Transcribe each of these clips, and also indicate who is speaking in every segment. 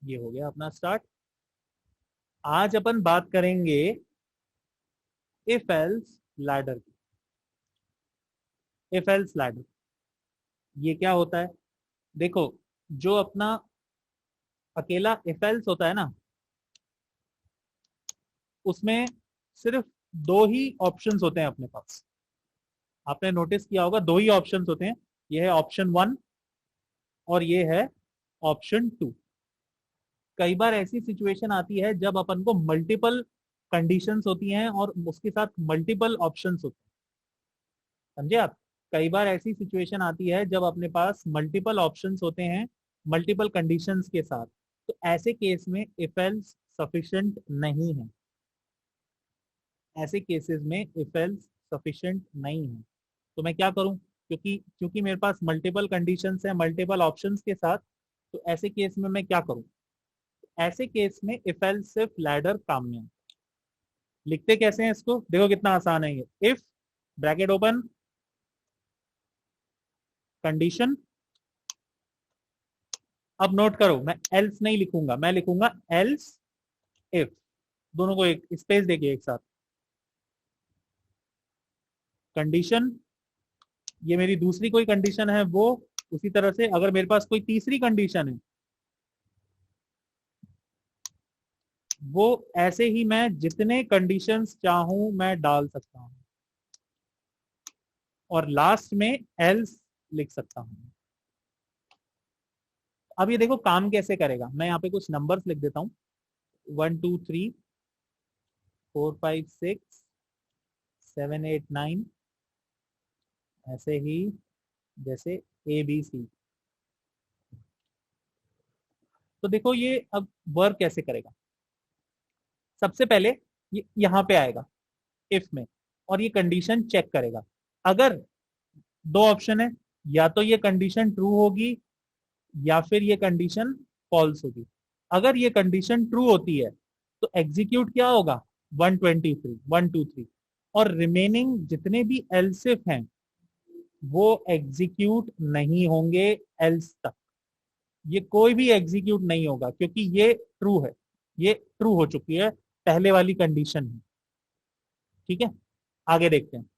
Speaker 1: ये हो गया अपना स्टार्ट। आज अपन बात करेंगे इफ एल्स लैडर की। इफ एल्स लैडर ये क्या होता है? देखो, जो अपना अकेला इफ एल्स होता है ना, उसमें सिर्फ दो ही ऑप्शंस होते हैं अपने पास। आपने नोटिस किया होगा, दो ही ऑप्शंस होते हैं। ये है ऑप्शन 1 और ये है ऑप्शन 2। कई बार ऐसी सिचुएशन आती है जब अपन को मल्टीपल कंडीशंस होती हैं और उसके साथ मल्टीपल ऑप्शंस होते हैं। समझे आप? कई बार ऐसी सिचुएशन आती है जब अपने पास मल्टीपल ऑप्शंस होते हैं मल्टीपल कंडीशंस के साथ। तो ऐसे केस में इफ एल्स सफिशिएंट नहीं है। ऐसे केसेस में इफ एल्स सफिशिएंट नहीं है। तो मैं क्या करूं? क्योंकि क्योंकि मेरे पास मल्टीपल कंडीशंस है मल्टीपल ऑप्शंस के साथ। तो ऐसे केस में मैं क्या करूं? ऐसे केस में इफ एल्स सिर्फ लैडर काम में है। लिखते कैसे हैं इसको? देखो कितना आसान है ये। If bracket open condition. अब नोट करो, मैं एल्स नहीं लिखूंगा, मैं लिखूंगा एल्स इफ। दोनों को एक स्पेस देके एक साथ। कंडीशन, ये मेरी दूसरी कोई कंडीशन है वो। उसी तरह से अगर मेरे पास कोई तीसरी कंडीशन है, वो ऐसे ही मैं जितने कंडीशंस चाहूं मैं डाल सकता हूं और लास्ट में एल्स लिख सकता हूं। अब ये देखो काम कैसे करेगा। मैं यहाँ पे कुछ नंबर्स लिख देता हूँ। 1 2 3 4 5 6 7 8 9, ऐसे ही जैसे ABC। तो देखो ये अब वर्क कैसे करेगा। सबसे पहले ये यहाँ पे आएगा इफ में, और ये कंडीशन चेक करेगा। अगर दो ऑप्शन है, या तो ये कंडीशन ट्रू होगी या फिर ये कंडीशन फॉल्स होगी। अगर ये कंडीशन ट्रू होती है तो एग्जीक्यूट क्या होगा? 123 1 2 3। और रिमेनिंग जितने भी एल्सिफ हैं वो एग्जीक्यूट नहीं होंगे एल्स तक। ये कोई भी एग्जीक्यूट नहीं होगा क्योंकि ये ट्रू है। ये ट्रू हो चुकी है, पहले वाली कंडीशन है। ठीक है, आगे देखते हैं।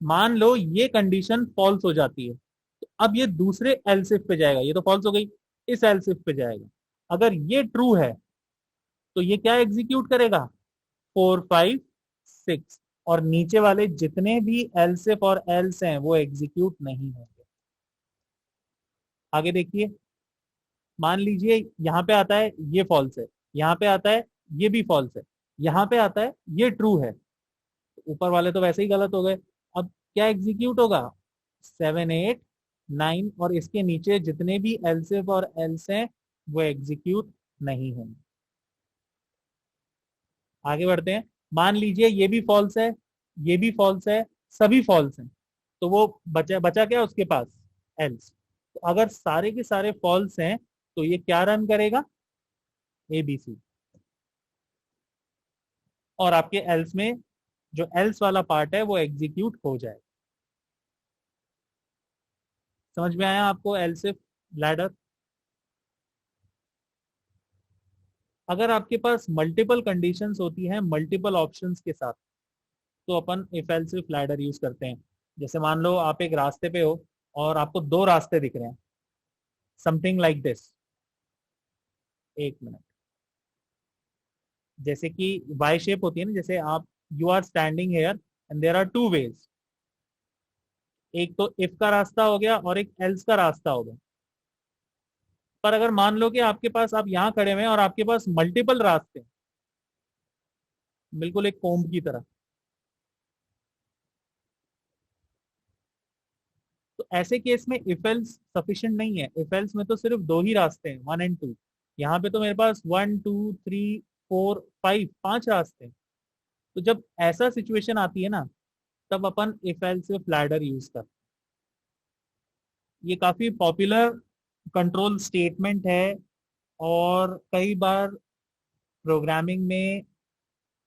Speaker 1: मान लो ये कंडीशन फॉल्स हो जाती है, तो अब ये दूसरे एल्सिफ पे जाएगा। ये तो फॉल्स हो गई, इस एल्सिफ पे जाएगा। अगर ये ट्रू है तो ये क्या एग्जीक्यूट करेगा? 4 5 6। और नीचे वाले जितने भी एल्सिफ और एल्स हैं वो एग्जीक्यूट नहीं होंगे। आगे देखिए। मान लीजिए यहाँ पे आता है ये फॉल्स है, यहाँ पे आता है ये भी फॉल्स है, यहाँ पे आता है ये ट्रू है। ऊपर वाले तो वैसे ही गलत हो गए। अब क्या एग्जीक्यूट होगा? 7 8 9, और इसके नीचे जितने भी एल्सिफ और एल्स हैं वो एग्जीक्यूट नहीं होंगे। आगे बढ़ते हैं। मान लीजिए ये भी फॉल्स है, ये भी फॉल्स है, सभी फॉल्स हैं। तो वो बचा बचा क्या उसके पास? एल्स। तो अगर सारे के सारे फॉल्स हैं तो ये क्या रन करेगा? ABC। और आपके एल्स में जो एल्स वाला पार्ट है वो एग्जीक्यूट हो जाए। समझ में आया आपको एल्सिफ लैडर? अगर आपके पास मल्टीपल कंडीशंस होती हैं मल्टीपल ऑप्शंस के साथ, तो अपन इफ एल्सिफ लैडर यूज करते हैं। जैसे मान लो आप एक रास्ते पे हो और आपको दो रास्ते दिख रहे हैं, समथिंग लाइक दिस। एक मिनट। जैसे कि वाई शेप होती है ना, जैसे आप you are standing here and there are two ways. एक तो इफ का रास्ता हो गया और एक एल्स का रास्ता हो गया। पर अगर मान लो कि आपके पास, आप यहाँ खड़े हुए हैं और आपके पास मल्टीपल रास्ते हैं, बिल्कुल एक कोम्ब की तरह। तो ऐसे केस में इफ एल्स सफिशिएंट नहीं है। इफ एल्स में तो सिर्फ दो ही रास्ते हैं, 1 और 2। यहाँ पे तो मेरे पास 1 2 3 4 5 5 रास्ते हैं। तो जब ऐसा सिचुएशन आती है ना, तब अपन इफ एल्स लैडर यूज करते हैं। ये काफी पॉपुलर कंट्रोल स्टेटमेंट है और कई बार प्रोग्रामिंग में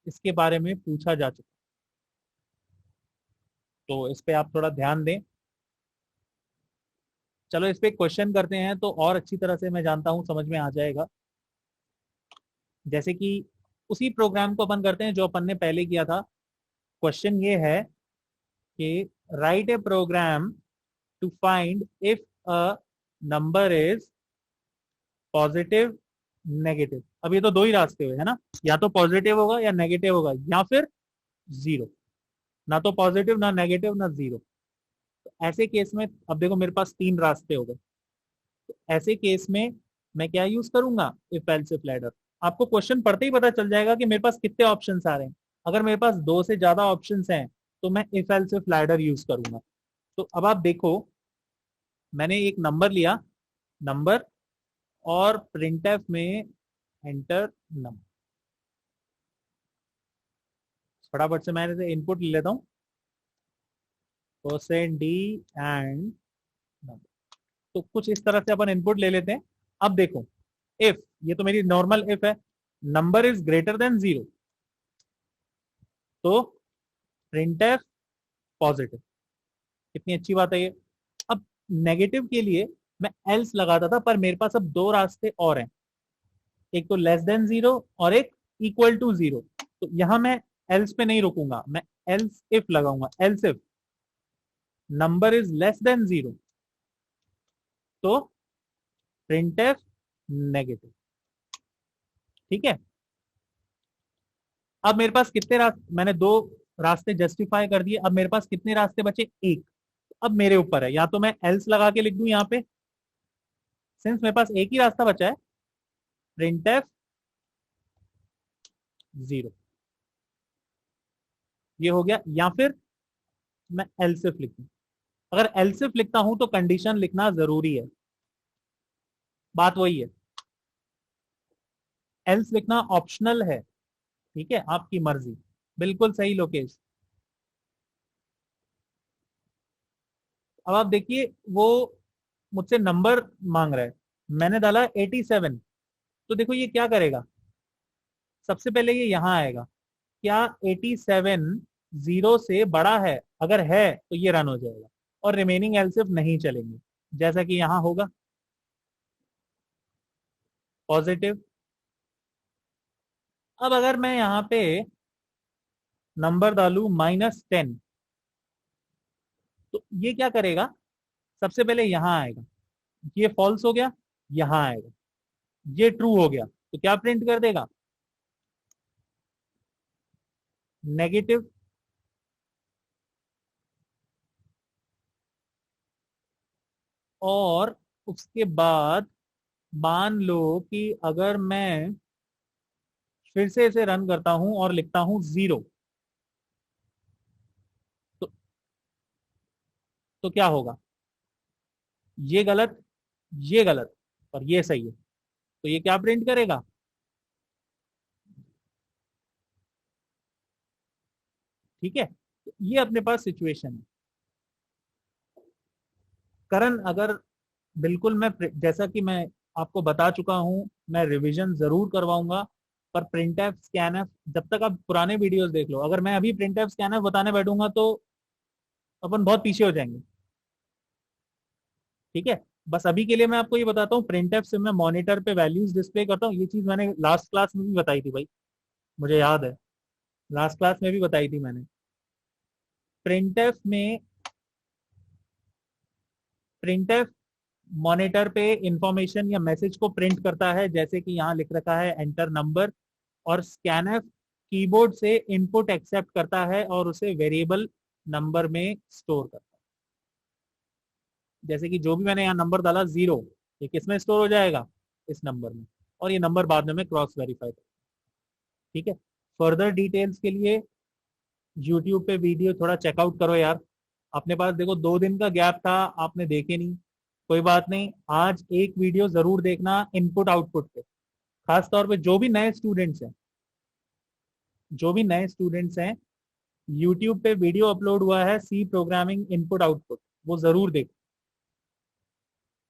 Speaker 1: इसके बारे में पूछा जा चुका है। तो इस पे आप थोड़ा ध्यान दें। चलो इस पे क्वेश्चन करते हैं तो और अच्छी तरह से मैं जानता हूं, समझ में आ जाएगा। जैसे कि उसी प्रोग्राम को अपन करते हैं जो अपन ने पहले किया था। क्वेश्चन ये है कि write a program to find if a number is positive negative. अब ये तो दो ही रास्ते हुए है ना, या तो पॉजिटिव होगा या नेगेटिव होगा या फिर जीरो। ना तो पॉजिटिव ना नेगेटिव ना जीरो। तो ऐसे केस में अब देखो मेरे पास तीन रास्ते हो गए। तो ऐसे केस में मैं क्या यूज करूंगा, इफ एल्स इफ लैडर। आपको क्वेश्चन पढ़ते ही पता चल जाएगा कि मेरे पास कितने ऑप्शंस आ रहे हैं। अगर मेरे पास दो से ज्यादा ऑप्शंस हैं तो मैं if else if ladder use करूंगा। तो अब आप देखो, मैंने एक नंबर लिया, नंबर, और प्रिंटफ में एंटर नंबर। फटाफट से मैं इनपुट ले लेता हूँ, परसेंट डी एंड नंबर। तो कुछ इस तरह से अपन इनपुट ले लेते हैं। अब देखो, इफ, ये तो मेरी नॉर्मल इफ है, number is greater than zero, तो प्रिंटफ पॉजिटिव। कितनी अच्छी बात है ये। अब नेगेटिव के लिए मैं एल्स लगाता था, पर मेरे पास अब दो रास्ते और हैं। एक तो लेस देन जीरो और एक इक्वल टू जीरो। तो यहां मैं एल्स पे नहीं रुकूंगा, मैं एल्स इफ लगाऊंगा। Else if number is less than zero, तो प्रिंटफ नेगेटिव। ठीक है। अब मेरे पास कितने रास्ते, मैंने दो रास्ते जस्टिफाई कर दिए। अब मेरे पास कितने रास्ते बचे, एक। अब मेरे ऊपर है, या तो मैं एल्स लगा के लिख दूं यहाँ पे, सिंस मेरे पास एक ही रास्ता बचा है, प्रिंटफ जीरो। ये हो गया। या फिर मैं एल्सिफ लिख दूं। अगर एल्सिफ लिखता हूं तो कंडीशन लिखना जरूरी है, बात वही है। एल्स लिखना ऑप्शनल है, ठीक है, आपकी मर्जी। बिल्कुल सही लोकेश। अब आप देखिए, वो मुझसे नंबर मांग रहा है, मैंने डाला 87। तो देखो ये क्या करेगा, सबसे पहले ये यहां आएगा, क्या 87 जीरो से बड़ा है? अगर है तो ये रन हो जाएगा, और रिमेनिंग एल्सिफ नहीं चलेंगे, जैसा कि यहां होगा पॉजिटिव। अब अगर मैं यहाँ पे नंबर डालू -10, तो ये क्या करेगा, सबसे पहले यहां आएगा, ये फॉल्स हो गया, यहां आएगा, ये ट्रू हो गया, तो क्या प्रिंट कर देगा, नेगेटिव। और उसके बाद मान लो कि अगर मैं फिर से इसे रन करता हूं और लिखता हूं जीरो, तो क्या होगा, ये गलत, ये गलत, और ये सही है। तो ये क्या प्रिंट करेगा, ठीक है। तो ये अपने पास सिचुएशन है। करण, अगर बिल्कुल मैं जैसा कि मैं आपको बता चुका हूं, मैं रिवीजन जरूर करवाऊंगा, पर प्रिंट एफ स्कैन एफ जब तक आप पुराने वीडियोस देख लो, अगर मैं अभी प्रिंट एफ स्कैन एफ बताने बैठूंगा तो अपन बहुत पीछे हो जाएंगे। ठीक है। बस अभी के लिए मैं आपको ये बताता हूँ, प्रिंट एफ से मैं मॉनिटर पे वैल्यूज डिस्प्ले करता हूँ। ये चीज मैंने लास्ट क्लास में भी बताई थी भाई, मुझे याद है, लास्ट क्लास में भी बताई थी मैंने। प्रिंट एफ में, प्रिंट एफ मॉनिटर पे इंफॉर्मेशन या मैसेज को प्रिंट करता है, जैसे कि यहाँ लिख रखा है एंटर नंबर। और स्कैनफ कीबोर्ड से इनपुट एक्सेप्ट करता है और उसे वेरिएबल नंबर में स्टोर करता है। जैसे कि जो भी मैंने यहाँ नंबर डाला जीरो, ये किसमें स्टोर हो जाएगा, इस नंबर में, और ये नंबर बाद में मैं क्रॉस वेरीफाई करूँ। ठीक है। फर्दर डिटेल्स के लिए यूट्यूब पे वीडियो थोड़ा चेकआउट करो यार। अपने पास देखो 2 दिन का गैप था, आपने देखे नहीं, कोई बात नहीं, आज एक वीडियो जरूर देखना इनपुट आउटपुट पे। खास तौर पे जो भी नए स्टूडेंट्स हैं, जो भी नए स्टूडेंट्स हैं, यूट्यूब पे वीडियो अपलोड हुआ है सी प्रोग्रामिंग इनपुट आउटपुट, वो जरूर देखो।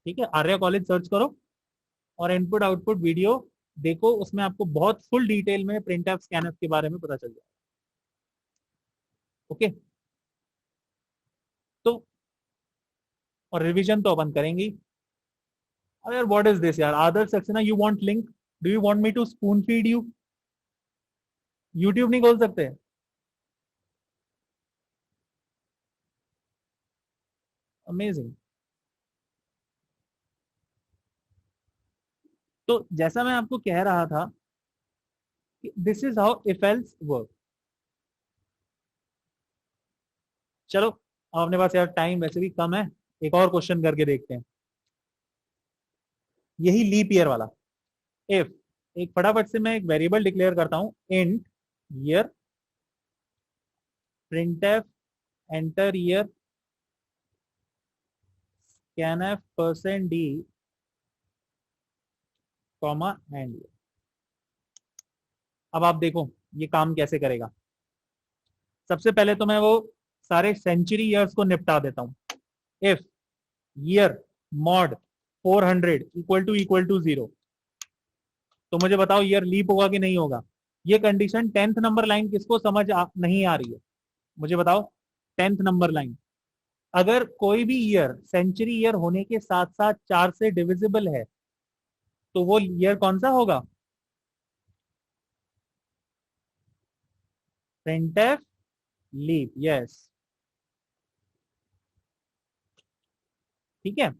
Speaker 1: ठीक है, आर्या कॉलेज सर्च करो और इनपुट आउटपुट वीडियो देखो, उसमें आपको बहुत फुल डिटेल में प्रिंट एफ स्कैनफ के बारे में पता चल जाएगा। ओके। तो और रिवीजन तो अपन करेंगे ही। अरे यार व्हाट इज दिस यार, Adarsh Saxena you want link, do you want me to spoon feed you? YouTube नहीं खोल सकते? अमेजिंग। तो जैसा मैं आपको कह रहा था कि this is how if else work. चलो अब अपने पास यार टाइम वैसे भी कम है, एक और क्वेश्चन करके देखते हैं, यही लीप ईयर वाला। इफ, एक फटाफट से मैं एक वेरिएबल डिक्लेयर करता हूं, int year, printf enter year, scanf percent D, comma and year. अब आप देखो ये काम कैसे करेगा। सबसे पहले तो मैं वो सारे सेंचुरी ईयर्स को निपटा देता हूं। If year mod 400 equal to 0, तो मुझे बताओ ईयर लीप होगा कि नहीं होगा। ये कंडीशन 10th नंबर लाइन किसको नहीं आ रही है, मुझे बताओ। 10th नंबर लाइन, अगर कोई भी ईयर सेंचुरी ईयर होने के साथ साथ 4 से डिविजिबल है तो वो ईयर कौन सा होगा? Printf leap, yes. ठीक है,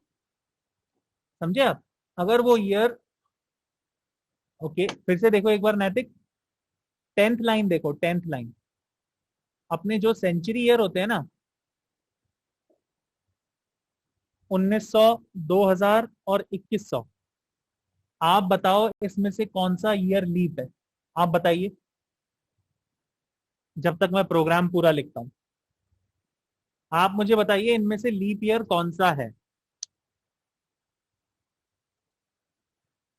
Speaker 1: समझे आप? अगर वो ईयर, ओके फिर से देखो एक बार नैतिक, 10th लाइन देखो, 10th लाइन, अपने जो सेंचुरी ईयर होते हैं ना, 1900, 2000 और 2100, आप बताओ इसमें से कौन सा ईयर लीप है? आप बताइए, जब तक मैं प्रोग्राम पूरा लिखता हूं। आप मुझे बताइए इनमें से लीप ईयर कौन सा है।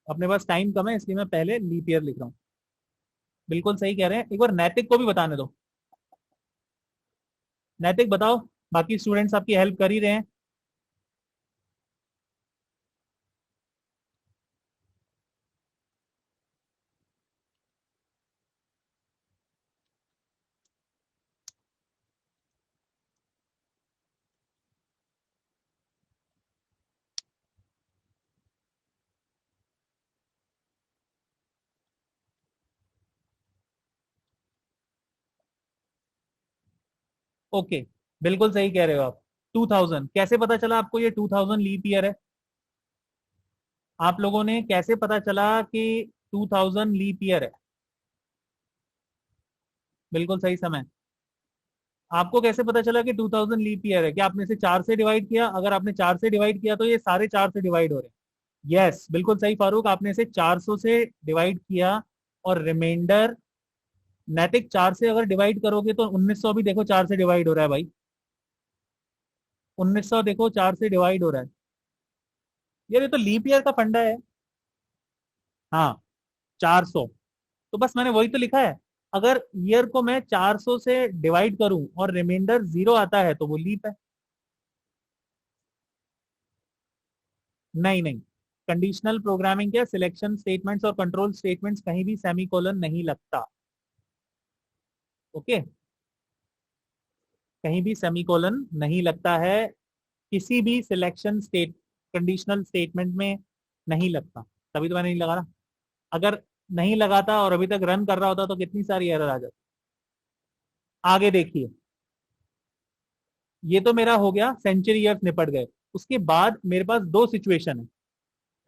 Speaker 1: अपने पास टाइम कम है इसलिए मैं पहले लीप ईयर लिख रहा हूं। बिल्कुल सही कह रहे हैं, एक बार नैतिक को भी बताने दो। नैतिक बताओ, बाकी स्टूडेंट्स आपकी हेल्प कर ही रहे हैं। ओके, बिल्कुल सही कह रहे हो आप। 2000 कैसे पता चला आपको ये 2000 लीप ईयर है? आप लोगों ने कैसे पता चला कि 2000 लीप ईयर है? बिल्कुल सही समय। आपको कैसे पता चला कि 2000 लीप ईयर है? क्या आपने इसे 4 से डिवाइड किया? अगर आपने 4 से डिवाइड किया तो ये सारे 4 से डिवाइड हो रहे हैं। यस बिल्कुल सही फारूक, आपने इसे 400 से डिवाइड किया और रिमाइंडर, नैतिक 4 से अगर डिवाइड करोगे तो 1900 भी देखो 4 से डिवाइड हो रहा है भाई। 1900 देखो 4 से डिवाइड हो रहा है। यार ये तो लीप ईयर का फंडा है। हाँ, 400। तो बस मैंने वही तो लिखा है। अगर ईयर को मैं 400 से डिवाइड करूं और रिमाइंडर 0 आता है तो वो लीप है। नहीं नहीं, कंडीशनल प्रोग्रामिंग के सिलेक्शन स्टेटमेंट्स और कंट्रोल स्टेटमेंट्स कहीं भी सेमीकोलन नहीं लगता। ओके, कहीं भी सेमीकोलन नहीं लगता है, किसी भी सिलेक्शन स्टेट कंडीशनल स्टेटमेंट में नहीं लगता। तभी तो मैंने नहीं लगा ना। अगर नहीं लगाता और अभी तक रन कर रहा होता तो कितनी सारी एरर आ जाती। आगे देखिए, ये तो मेरा हो गया, सेंचुरी ईयर्स निपट गए। उसके बाद मेरे पास दो सिचुएशन है।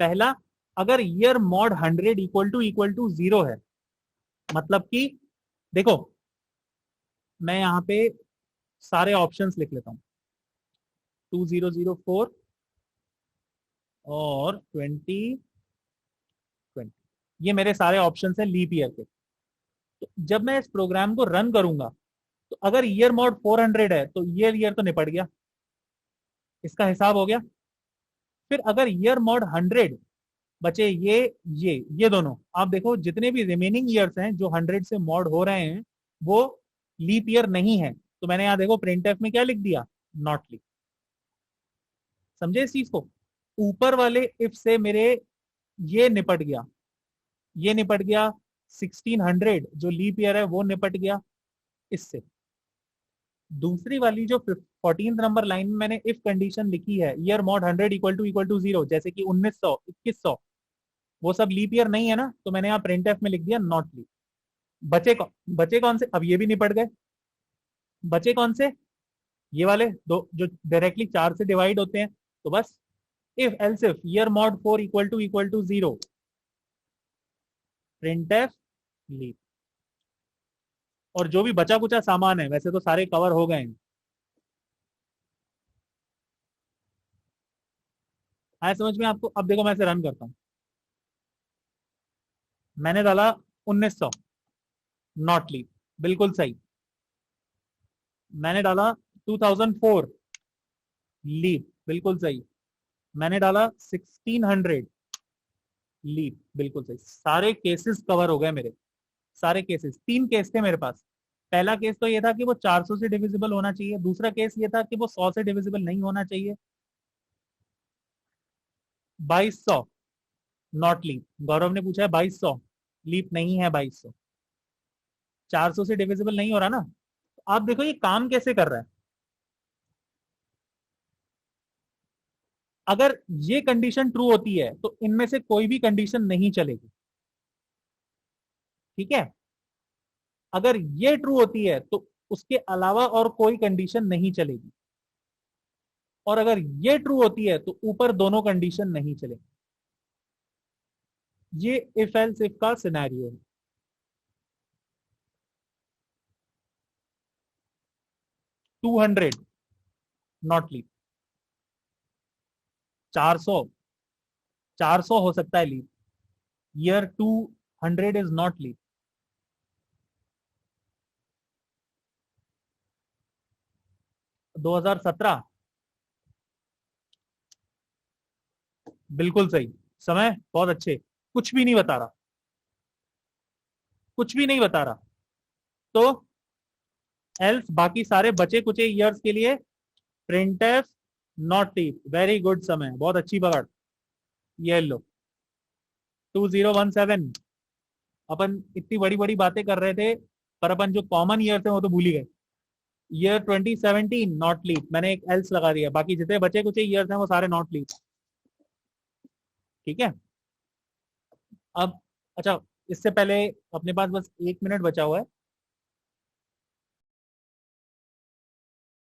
Speaker 1: पहला, अगर ईयर मॉड 100 इक्वल टू 0 है, मतलब कि देखो मैं यहाँ पे सारे ऑप्शंस लिख लेता हूँ, 2004 और 2020, ये मेरे सारे ऑप्शंस हैं लीप ईयर के। तो जब मैं इस प्रोग्राम को रन करूंगा तो अगर ईयर मॉड 400 है तो ईयर तो निपट गया, इसका हिसाब हो गया। फिर अगर ईयर मॉड 100 बचे, ये दोनों आप देखो, जितने भी रिमेनिंग ईयर्स हैं जो 100 से मॉड हो रहे हैं वो लीप ईयर नहीं है। तो मैंने यहाँ देखो प्रिंटफ में क्या लिख दिया, नॉट लीप। समझे इस चीज को? ऊपर वाले इफ से मेरे ये निपट गया, ये निपट गया, 1600 जो लीप ईयर है वो निपट गया इससे। दूसरी वाली जो 14th नंबर लाइन में मैंने इफ कंडीशन लिखी है, ईयर मॉड 100 इक्वल टू 0, जैसे कि 1900, 2100, वो सब लीप ईयर नहीं है ना, तो मैंने यहाँ प्रिंट एफ में लिख दिया नॉट लीप। बचे कौन से, अब ये भी निपट गए। बचे कौन से, ये वाले दो जो डायरेक्टली 4 से डिवाइड होते हैं। तो बस if else if year mod 4 equal to 0, print f leap. और जो भी बचा कुचा सामान है, वैसे तो सारे कवर हो गए हैं। आया समझ में आपको? अब देखो मैं इसे रन करता हूं। मैंने डाला 1900, नॉट लीप, बिल्कुल सही। मैंने डाला 2004, लीप, बिल्कुल सही। मैंने डाला 1600, लीप, बिल्कुल सही। सारे केसेस कवर हो गए मेरे, सारे केसेस। 3 केस थे मेरे पास। पहला केस तो ये था कि वो 400 से डिविजिबल होना चाहिए, दूसरा केस ये था कि वो 100 से डिविजिबल नहीं होना चाहिए। 2200, नॉट लीप। गौरव ने पूछा है 2200, लीप नहीं है 2200। 400 से डिविजिबल नहीं हो रहा ना। तो आप देखो ये काम कैसे कर रहा है। अगर ये कंडीशन ट्रू होती है तो इनमें से कोई भी कंडीशन नहीं चलेगी, ठीक है। अगर ये ट्रू होती है तो उसके अलावा और कोई कंडीशन नहीं चलेगी, और अगर ये ट्रू होती है तो ऊपर दोनों कंडीशन नहीं चलेगी। ये इफ एल्स इफ का सिनेरियो है। 200, नॉट लीप। 400, 400 हो सकता है leap. Year 200 is not leap. 2017, बिल्कुल सही। समय बहुत अच्छे, कुछ भी नहीं बता रहा, कुछ भी नहीं बता रहा। तो एल्स बाकी सारे बचे कुचे ईयर्स के लिए printf not leap. Very good समय, बहुत अच्छी पकड़। ये लो 2017। अपन इतनी बड़ी बड़ी बातें कर रहे थे, पर अपन जो कॉमन ईयर थे वो तो भूल ही गए। Year 2017, not leap. मैंने एक एल्स लगा दिया, बाकी जितने बचे कुछ ईयर्स हैं वो सारे नॉट लीप। ठीक है। अब अच्छा, इससे पहले अपने पास बस 1 मिनट बचा हुआ है।